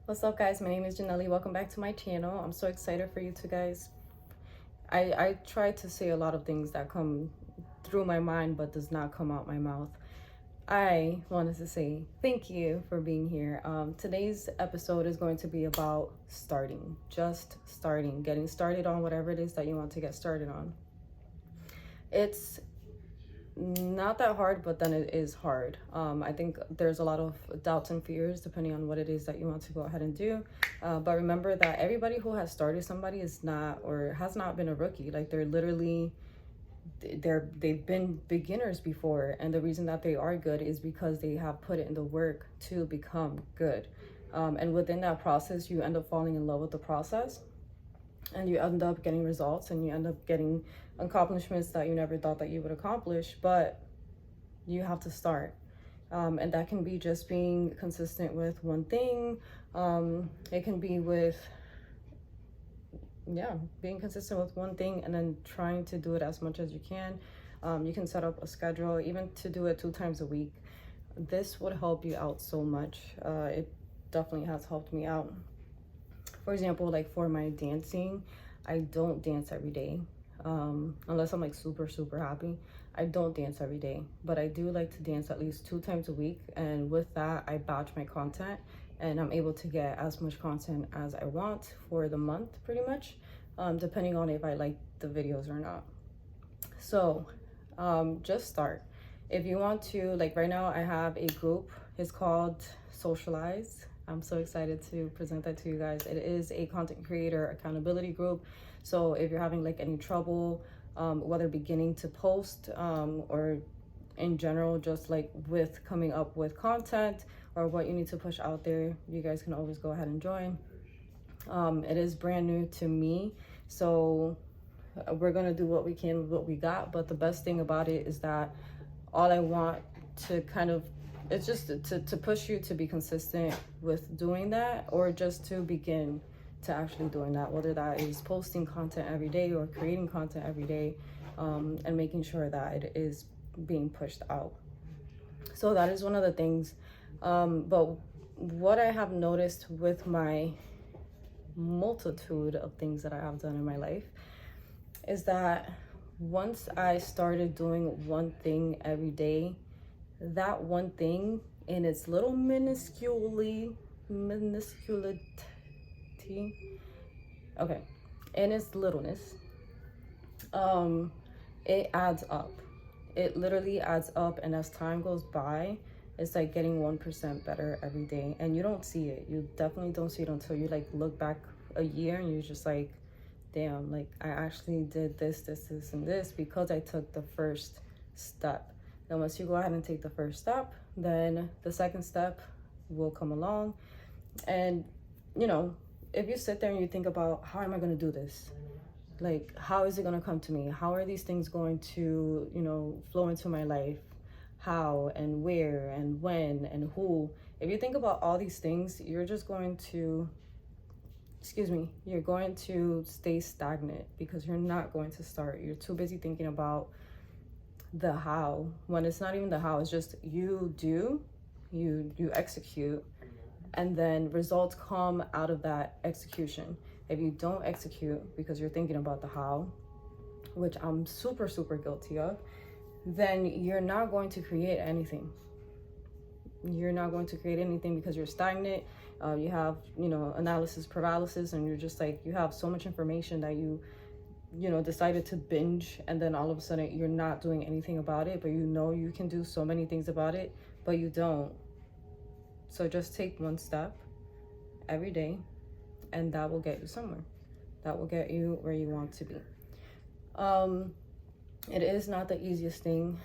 What's up, guys? My name is Jin3ly. Welcome back to my channel. I'm so excited for you two guys. I try to say a lot of things that come through my mind but does not come out my mouth. I wanted to say thank you for being here. Today's episode is going to be about just starting, getting started on whatever it is that you want to get started on. It's not that hard, but then it is hard. I think there's a lot of doubts and fears depending on what it is that you want to go ahead and do. But remember that everybody who has started somebody is not or has not been a rookie. Like they've been beginners before, and the reason that they are good is because they have put in the work to become good. And within that process, you end up falling in love with the process, and you end up getting results, and you end up getting accomplishments that you never thought that you would accomplish. But you have to start, and that can be just being consistent with one thing. It can be with being consistent with one thing and then trying to do it as much as you can. You can set up a schedule, even to do it 2 times a week. This would help you out so much. It definitely has helped me out. For example, like for my dancing, I don't dance every day. Unless I'm like super happy. I don't dance every day, but I do like to dance at least 2 times a week. And with that, I batch my content, and I'm able to get as much content as I want for the month, pretty much, depending on if I like the videos or not. So just start. If you want to, like right now I have a group. It's called Socialize. I'm so excited to present that to you guys. It is a content creator accountability group. So if you're having like any trouble, whether beginning to post or in general, just like with coming up with content or what you need to push out there, you guys can always go ahead and join. It is brand new to me, so we're gonna do what we can with what we got. But the best thing about it is that all I want to kind of, it's just to push you to be consistent with doing that, or just to begin to actually doing that, whether that is posting content every day or creating content every day, and making sure that it is being pushed out. So that is one of the things. But what I have noticed with my multitude of things that I have done in my life is that once I started doing one thing every day, that one thing in its little minusculity, okay, in its littleness, it adds up. It literally adds up, and as time goes by, it's like getting 1% better every day, and you don't see it. You definitely don't see it until you like look back a year and you're just like, damn, like I actually did this, and this because I took the first step. Then once you go ahead and take the first step, then the second step will come along. And you know, if you sit there and you think about, how am I going to do this? Like, how is it going to come to me? How are these things going to, flow into my life? How and where and when and who? If you think about all these things, you're just going to, you're going to stay stagnant because you're not going to start. You're too busy thinking about the how, when it's not even the how. It's just you execute, and then results come out of that execution. If you don't execute because you're thinking about the how, which I'm super guilty of, then you're not going to create anything. You're not going to create anything because you're stagnant. You have, analysis paralysis, and you're just like, you have so much information that you decided to binge, and then all of a sudden you're not doing anything about it, but you can do so many things about it, but you don't. So just take one step every day, and that will get you somewhere. That will get you where you want to be. It is not the easiest thing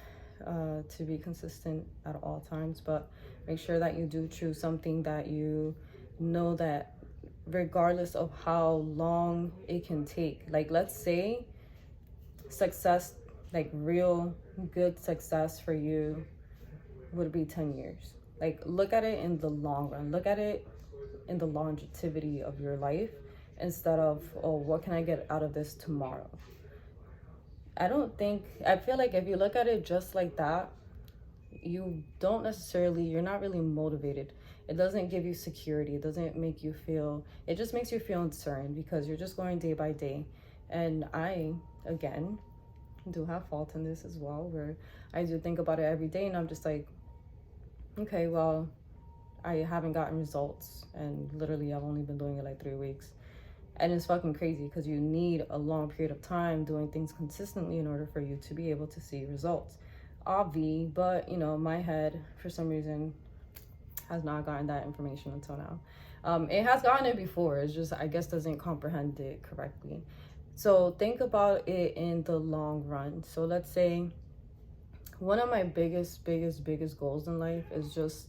to be consistent at all times, but make sure that you do choose something that you know that regardless of how long it can take. Like, let's say success, like real good success for you would be 10 years. Like, look at it in the long run. Look at it in the longevity of your life instead of, oh, what can I get out of this tomorrow? I feel like if you look at it just like that, you're not really motivated. It doesn't give you security. It doesn't make you feel, it just makes you feel uncertain because you're just going day by day. And I, again, do have fault in this as well, where I do think about it every day and I'm just like, okay, well, I haven't gotten results, and literally I've only been doing it like 3 weeks. And it's fucking crazy because you need a long period of time doing things consistently in order for you to be able to see results. Obvi, but you know, my head for some reason has not gotten that information until now. It has gotten it before, it's just, I guess, doesn't comprehend it correctly. So think about it in the long run. So let's say one of my biggest goals in life is just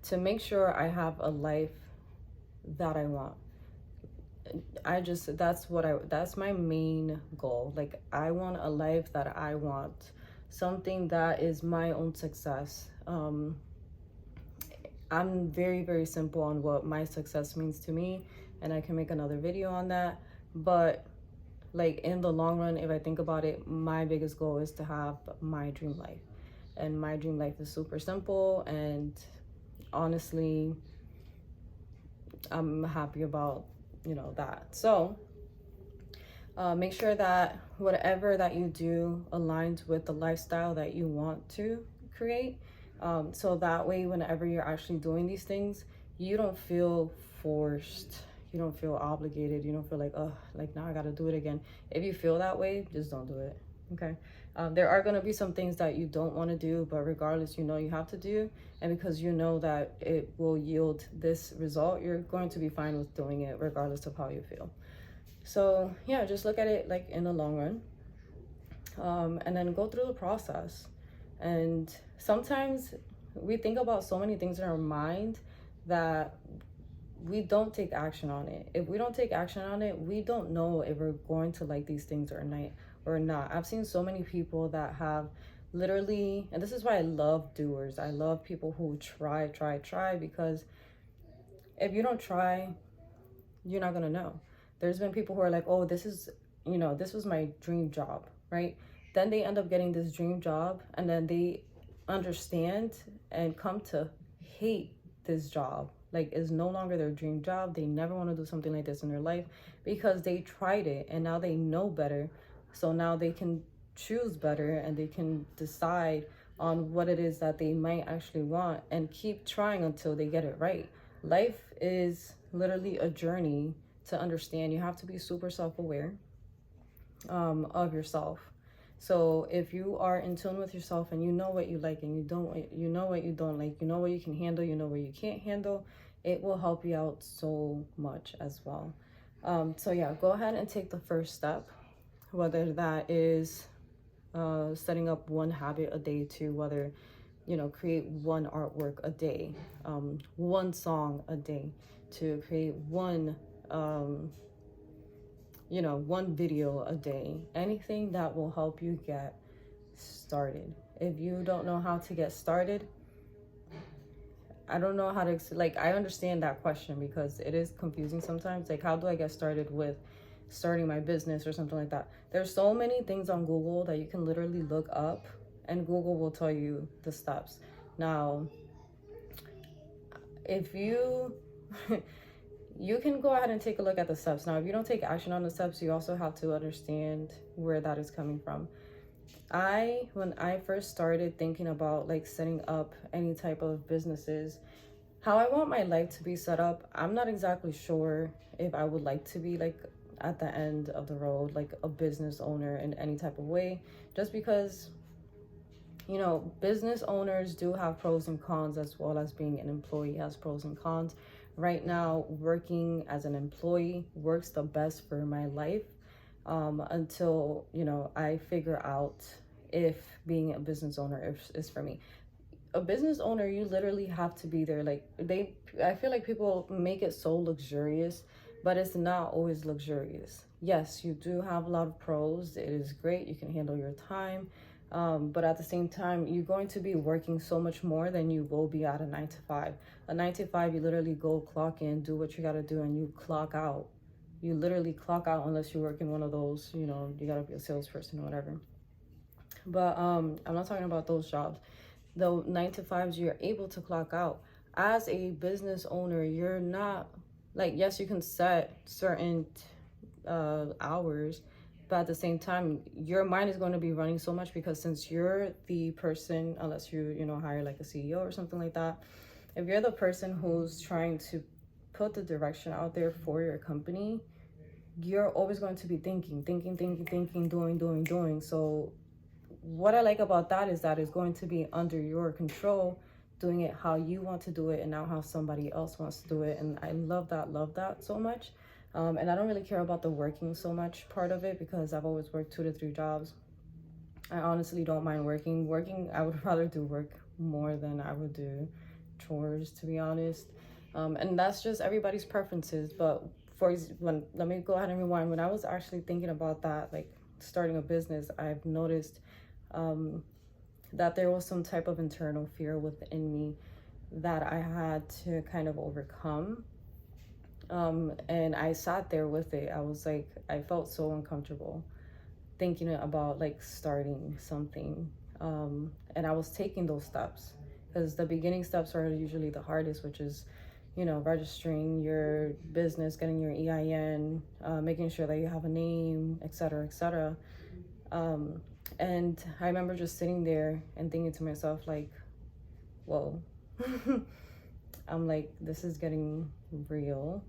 to make sure I have a life that I want. That's my main goal. Like, I want a life that I want, something that is my own success. I'm very simple on what my success means to me, and I can make another video on that. But like, in the long run, if I think about it, my biggest goal is to have my dream life. And my dream life is super simple, and honestly, I'm happy about, you know, that. So make sure that whatever that you do aligns with the lifestyle that you want to create. So that way, whenever you're actually doing these things, you don't feel forced, you don't feel obligated, you don't feel like, oh, like now I gotta do it again. If you feel that way, just don't do it. Okay. There are going to be some things that you don't want to do, but regardless, you know you have to do. And because you know that it will yield this result, you're going to be fine with doing it regardless of how you feel. So yeah, just look at it like in the long run, and then go through the process. And sometimes we think about so many things in our mind that we don't take action on it. If we don't take action on it, we don't know if we're going to like these things or not. I've seen so many people that have literally, and this is why I love doers. I love people who try, because if you don't try, you're not gonna know. There's been people who are like, oh, this is, you know, this was my dream job, right? Then they end up getting this dream job, and then they understand and come to hate this job. Like, it's no longer their dream job. They never want to do something like this in their life because they tried it and now they know better. So now they can choose better and they can decide on what it is that they might actually want and keep trying until they get it right. Life is literally a journey to understand. You have to be super self-aware of yourself. So if you are in tune with yourself and you know what you like and you know what you don't like, you know what you can handle, you know what you can't handle, it will help you out so much as well. So yeah, go ahead and take the first step, whether that is setting up one habit a day, to whether, you know, create one artwork a day, one song a day, to create one you know, one video a day, anything that will help you get started. If you don't know how to get started, I don't know how to, like, I understand that question because it is confusing sometimes. Like, how do I get started with starting my business or something like that? There's so many things on Google that you can literally look up and Google will tell you the steps. Now, if you you can go ahead and take a look at the steps. Now, if you don't take action on the steps, you also have to understand where that is coming from. When I first started thinking about like setting up any type of businesses, how I want my life to be set up, I'm not exactly sure if I would like to be like at the end of the road, like a business owner in any type of way, just because, you know, business owners do have pros and cons, as well as being an employee has pros and cons. Right now, working as an employee works the best for my life, until, you know, I figure out if being a business owner is for me. A business owner, you literally have to be there. Like, I feel like people make it so luxurious, but it's not always luxurious. Yes, you do have a lot of pros. It is great. You can handle your time. But at the same time, you're going to be working so much more than you will be at a 9-to-5. A 9-to-5, you literally go clock in, do what you got to do, and you clock out. You literally clock out unless you work in one of those, you know, you got to be a salesperson or whatever. But I'm not talking about those jobs. The 9-to-5s, you're able to clock out. as a business owner, you're not like, yes, you can set certain hours, but at the same time, your mind is going to be running so much, because since you're the person, unless you know, hire like a CEO or something like that, if you're the person who's trying to put the direction out there for your company, you're always going to be thinking, doing. So what I like about that is that it's going to be under your control, doing it how you want to do it, and not how somebody else wants to do it. And I love that so much. And I don't really care about the working so much part of it, because I've always worked 2 to 3 jobs. I honestly don't mind working. I would rather do work more than I would do chores, to be honest. And that's just everybody's preferences. But let me go ahead and rewind. When I was actually thinking about that, like starting a business, I've noticed that there was some type of internal fear within me that I had to kind of overcome. And I sat there with it. I was like, I felt so uncomfortable thinking about like starting something. And I was taking those steps, because the beginning steps are usually the hardest, which is, you know, registering your business, getting your EIN, making sure that you have a name, etc. And I remember just sitting there and thinking to myself, like, whoa. I'm like, this is getting real.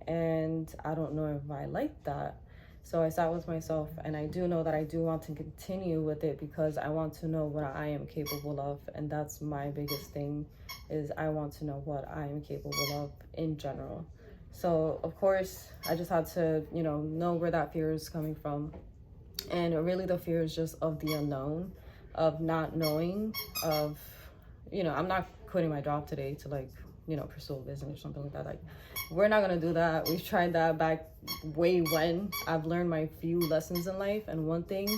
And I don't know if I like that. So I sat with myself, and I do know that I do want to continue with it, because I want to know what I am capable of. And that's my biggest thing, is I want to know what I am capable of in general. So of course, I just had to, you know where that fear is coming from. And really the fear is just of the unknown, of not knowing, of, I'm not quitting my job today to like, pursue a business or something like that. Like, we're not gonna do that. We've tried that back way when. I've learned my few lessons in life. And one thing,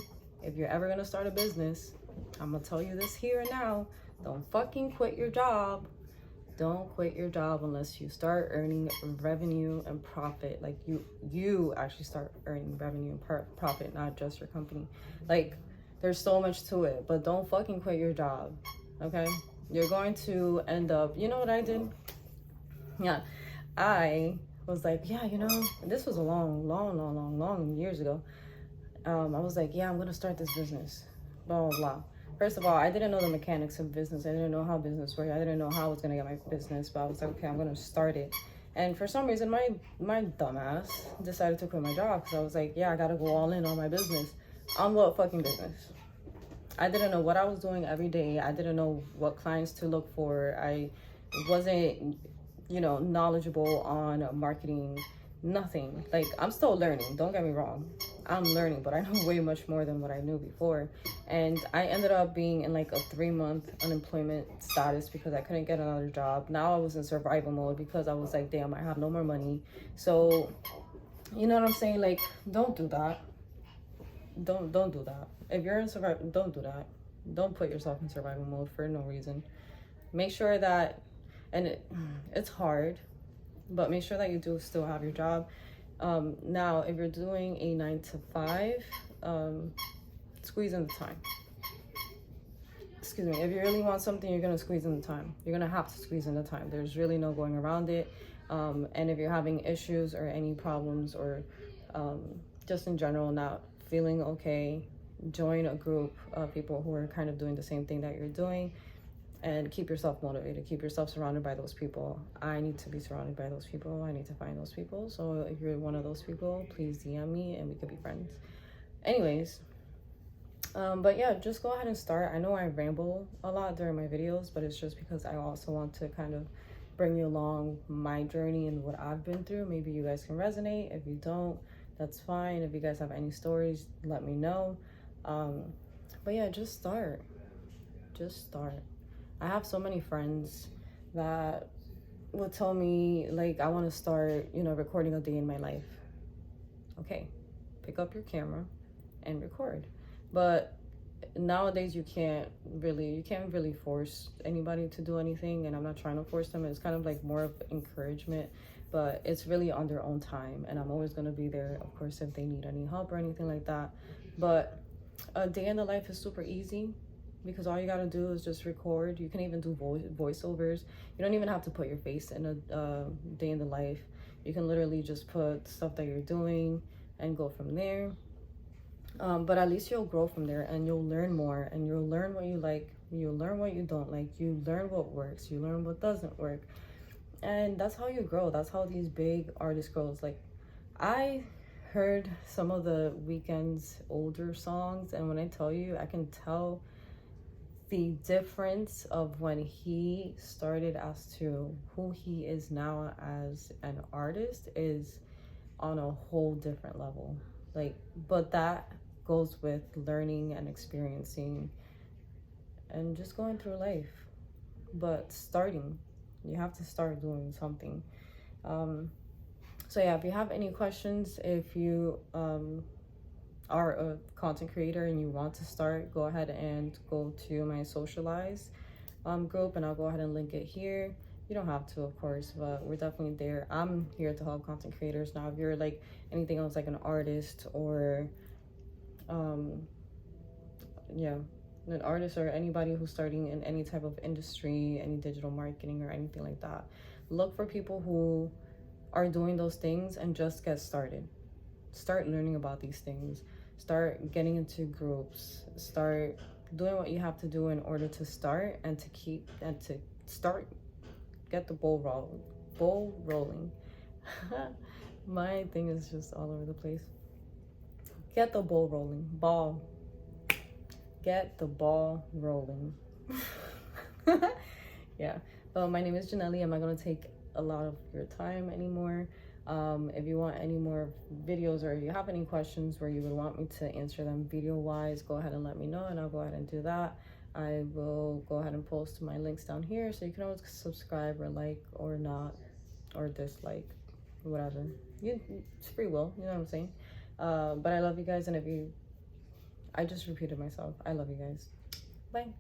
if you're ever gonna start a business, I'm gonna tell you this here and now, don't fucking quit your job. Don't quit your job unless you start earning revenue and profit. Like you actually start earning revenue and profit, not just your company. Like, there's so much to it, but don't fucking quit your job, okay? You're going to end up, you know what I did? Yeah, I was like, yeah, this was a long years ago. I was like, yeah, I'm gonna start this business, blah, blah, blah. First of all, I didn't know the mechanics of business. I didn't know how business worked. I didn't know how I was gonna get my business, but I was like, okay, I'm gonna start it. And for some reason, my dumbass decided to quit my job, because I was like, yeah, I gotta go all in on my business. On what fucking business? I didn't know what I was doing every day. I didn't know what clients to look for. I wasn't, knowledgeable on marketing. Nothing. Like, I'm still learning, don't get me wrong. I'm learning, but I know way much more than what I knew before. And I ended up being in like a 3-month unemployment status, because I couldn't get another job. Now I was in survival mode, because I was like, damn, I have no more money. So, you know what I'm saying? Like, don't do that. Don't do that. If you're in survival, don't do that. Don't put yourself in survival mode for no reason. Make sure that, and it's hard, but make sure that you do still have your job. Now, if you're doing a 9 to 5, squeeze in the time. Excuse me. If you really want something, you're gonna squeeze in the time. You're gonna have to squeeze in the time. There's really no going around it. And if you're having issues or any problems, or just in general not feeling okay, join a group of people who are kind of doing the same thing that you're doing. And keep yourself motivated. Keep yourself surrounded by those people. I need to be surrounded by those people. I need to find those people. So if you're one of those people, please DM me and we could be friends. Anyways, but yeah, just go ahead and start. I know I ramble a lot during my videos, but it's just because I also want to kind of bring you along my journey and what I've been through. Maybe you guys can resonate. If you don't, that's fine. If you guys have any stories, let me know. But yeah, just start. Just start. I have so many friends that would tell me, like, I want to start, recording a day in my life. Okay, pick up your camera and record. But nowadays you can't really force anybody to do anything, and I'm not trying to force them. It's kind of like more of encouragement, but it's really on their own time, and I'm always going to be there, of course, if they need any help or anything like that. But a day in the life is super easy. because all you gotta do is just record. You can even do voiceovers. You don't even have to put your face in a day in the life. You can literally just put stuff that you're doing and go from there. But at least you'll grow from there, and you'll learn more, and you'll learn what you like, you'll learn what you don't like, you learn what works, you learn what doesn't work. And that's how you grow. That's how these big artists grows. Like, I heard some of the Weeknd's older songs, and when I tell you, I can tell the difference of when he started as to who he is now as an artist is on a whole different level. Like, but that goes with learning and experiencing and just going through life. But starting, you have to start doing something. So yeah, if you have any questions, if you are a content creator and you want to start, go ahead and go to my Socialize group, and I'll go ahead and link it here. You don't have to, of course, but we're definitely there. I'm here to help content creators. Now, if you're like anything else, like an artist or yeah, an artist or anybody who's starting in any type of industry, any digital marketing or anything like that, look for people who are doing those things and just get started. Start learning about these things. Start getting into groups. Start doing what you have to do in order to start and to keep and to start. Get the ball rolling. My thing is just all over the place. Get the ball rolling. Get the ball rolling. Yeah. Well, my name is Jin3ly. I'm not gonna take a lot of your time anymore. If you want any more videos, or if you have any questions where you would want me to answer them video wise, go ahead and let me know, and I'll go ahead and do that. I will go ahead and post my links down here, so you can always subscribe or like or not, or dislike, whatever. It's free will, you know what I'm saying? But I love you guys, and I just repeated myself. I love you guys. Bye.